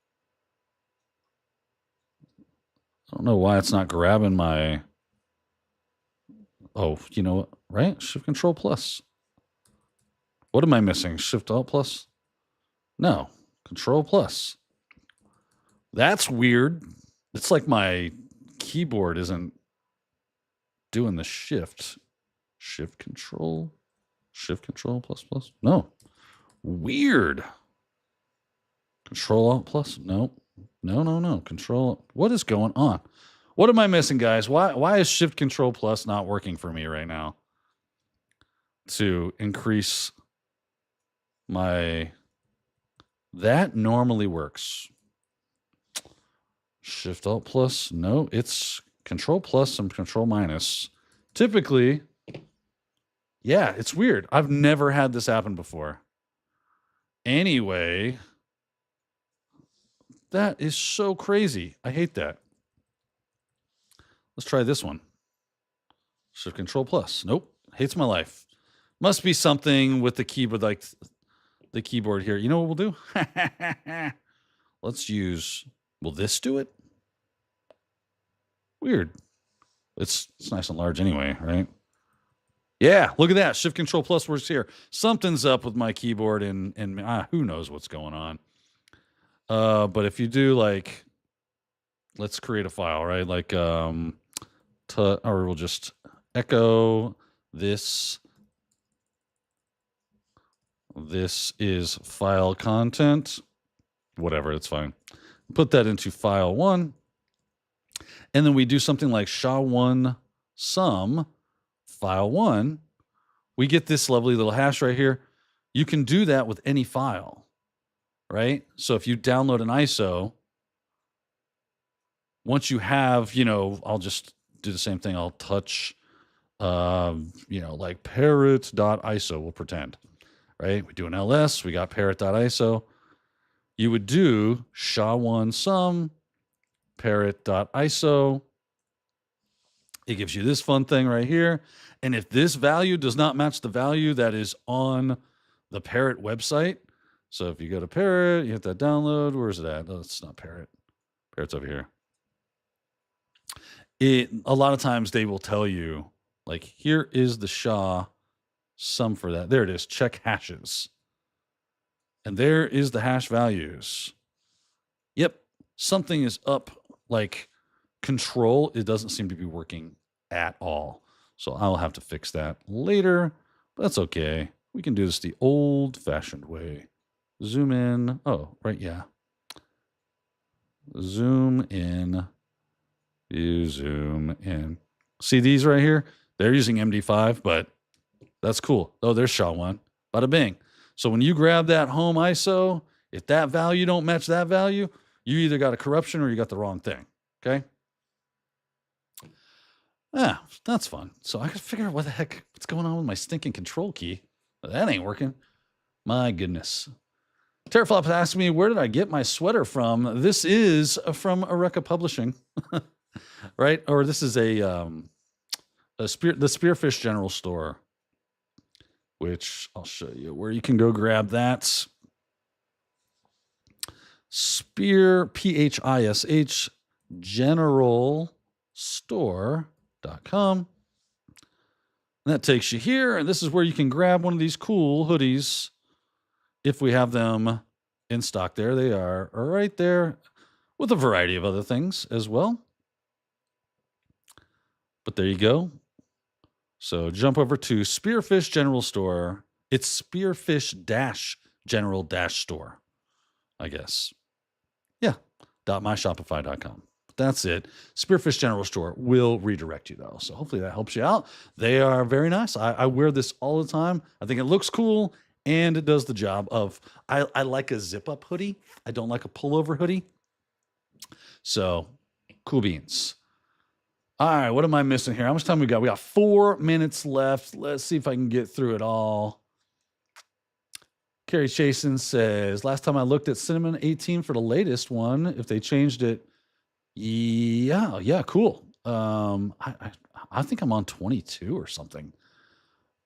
I don't know why it's not grabbing my. Oh, you know what? Right? Shift Control plus. What am I missing? Shift Alt plus? No. Control plus. That's weird. It's like my keyboard isn't doing the shift. Shift Control plus plus. No. Weird. Control Alt plus. No. Control. What is going on? What am I missing, guys? Why is Shift Control plus not working for me right now? To increase my. That normally works. Shift Alt plus. No, it's Control plus and Control minus. Typically, yeah, it's weird. I've never had this happen before. Anyway, that is so crazy. I hate that. Let's try this one. Shift Control plus. Nope. Hates my life. Must be something with the keyboard, like the keyboard here. You know what we'll do? Let's use. Will this do it? Weird. It's nice and large anyway, right? Yeah, look at that. Shift Control plus works here. Something's up with my keyboard and who knows what's going on. But if you do let's create a file, right? Or we'll just echo this. This is file content. Whatever, it's fine. Put that into file 1. And then we do something like SHA-1 sum file 1. We get this lovely little hash right here. You can do that with any file, right? So if you download an ISO, once you have, I'll just do the same thing. I'll touch, like parrot.iso, we'll pretend, right? We do an ls, we got parrot.iso. You would do SHA-1 sum parrot.iso. It gives you this fun thing right here. And if this value does not match the value that is on the Parrot website, so if you go to Parrot, you hit that download. Where is it at? Oh, it's not Parrot. Parrot's over here. A lot of times they will tell you, here is the SHA sum for that. There it is. Check hashes. And there is the hash values. Yep. Something is up. Control, it doesn't seem to be working at all. So I'll have to fix that later But that's okay. We can do this the old-fashioned way. Zoom in. Oh, right, yeah. Zoom in. You zoom in. See these right here? They're using MD5, but that's cool. Oh, there's SHA-1. Bada bing. So when you grab that home ISO, if that value don't match that value, you either got a corruption or you got the wrong thing. Okay? Yeah, that's fun. So I gotta figure out what's going on with my stinking control key. That ain't working. My goodness. Terraflop asked me, where did I get my sweater from? This is from REKCAH Publishing, right? Or this is the Spearfish General Store, which I'll show you where you can go grab that. Spear, PHISH, generalstore.com. And that takes you here, and this is where you can grab one of these cool hoodies if we have them in stock. There they are, right there, with a variety of other things as well. But there you go. So jump over to Spearfish General Store. It's Spearfish-General-Store, I guess. Yeah, .myshopify.com. That's it. Spearfish General Store will redirect you, though. So hopefully that helps you out. They are very nice. I wear this all the time. I think it looks cool, and it does the job of, I like a zip-up hoodie. I don't like a pullover hoodie. So, cool beans. All right, what am I missing here? How much time we got? We got 4 minutes left. Let's see if I can get through it all. Carrie Chasen says, last time I looked at Cinnamon 18 for the latest one, if they changed it, yeah, cool. I think I'm on 22 or something.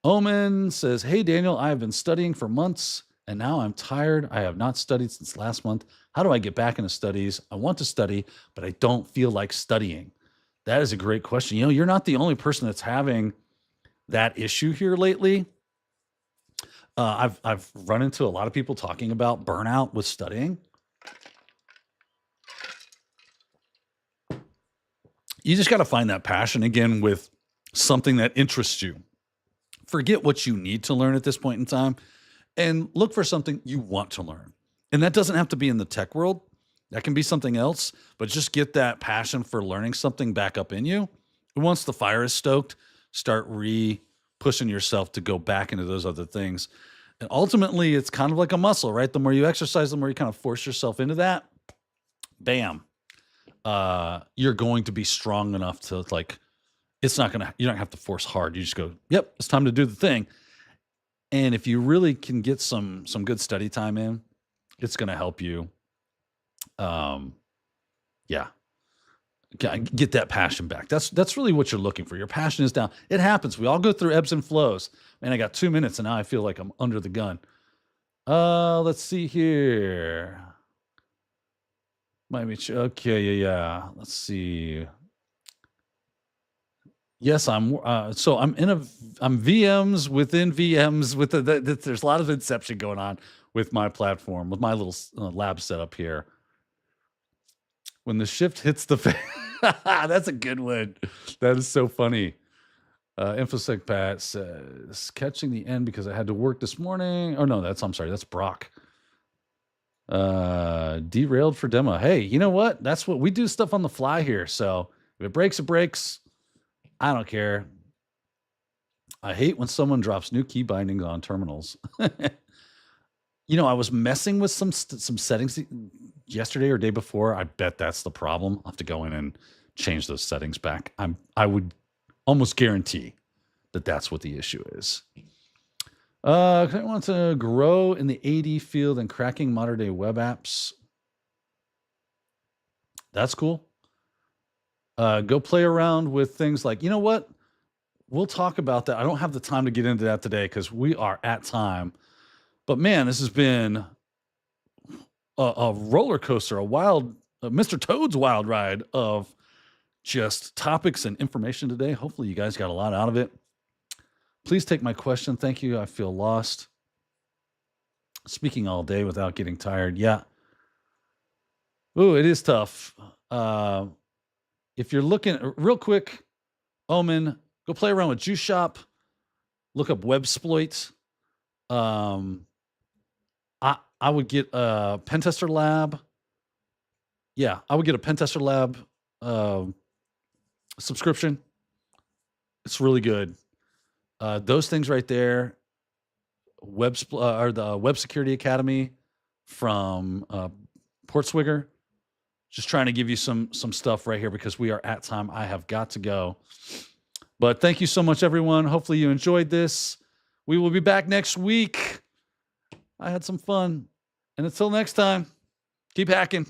Omen says, hey, Daniel, I have been studying for months, and now I'm tired. I have not studied since last month. How do I get back into studies? I want to study, but I don't feel like studying. That is a great question. You know, you're not the only person that's having that issue here lately. I've run into a lot of people talking about burnout with studying. You just got to find that passion again with something that interests you. Forget what you need to learn at this point in time and look for something you want to learn. And that doesn't have to be in the tech world. That can be something else, but just get that passion for learning something back up in you. And once the fire is stoked, start pushing yourself to go back into those other things. And ultimately, it's kind of like a muscle, right? The more you exercise, the more you kind of force yourself into that. Bam. You're going to be strong enough to you don't have to force hard. You just go, yep, it's time to do the thing. And if you really can get some good study time in, it's going to help you. Yeah. Get that passion back. That's really what you're looking for. Your passion is down. It happens. We all go through ebbs and flows. Man, I got 2 minutes and now I feel like I'm under the gun. Let's see here. Might be okay. Yeah. Let's see. Yes, I'm VMs within VMs with there's a lot of inception going on with my platform, with my little lab setup here. When the shift hits the fan, that's a good one. That is so funny. Infosec Pat says, catching the end because I had to work this morning. Oh no, I'm sorry, that's Brock. Derailed for demo. Hey, you know what? That's what we do, stuff on the fly here. So if it breaks, it breaks. I don't care. I hate when someone drops new key bindings on terminals. You know, I was messing with some settings yesterday or day before. I bet that's the problem. I'll have to go in and change those settings back. I would almost guarantee that that's what the issue is. I want to grow in the AD field and cracking modern day web apps. That's cool. Go play around with things like, you know what? We'll talk about that. I don't have the time to get into that today because we are at time. But man, this has been a roller coaster, a Mr. Toad's wild ride of just topics and information today. Hopefully you guys got a lot out of it. Please take my question. Thank you. I feel lost. Speaking all day without getting tired. Yeah. Ooh, it is tough. If you're looking real quick, Omen, go play around with Juice Shop. look up web exploits. I would get a Pentester Lab. Yeah, I would get a Pentester Lab subscription. It's really good. Those things right there, or the Web Security Academy from Portswigger. Just trying to give you some stuff right here because we are at time. I have got to go. But thank you so much, everyone. Hopefully you enjoyed this. We will be back next week. I had some fun. And until next time, keep hacking.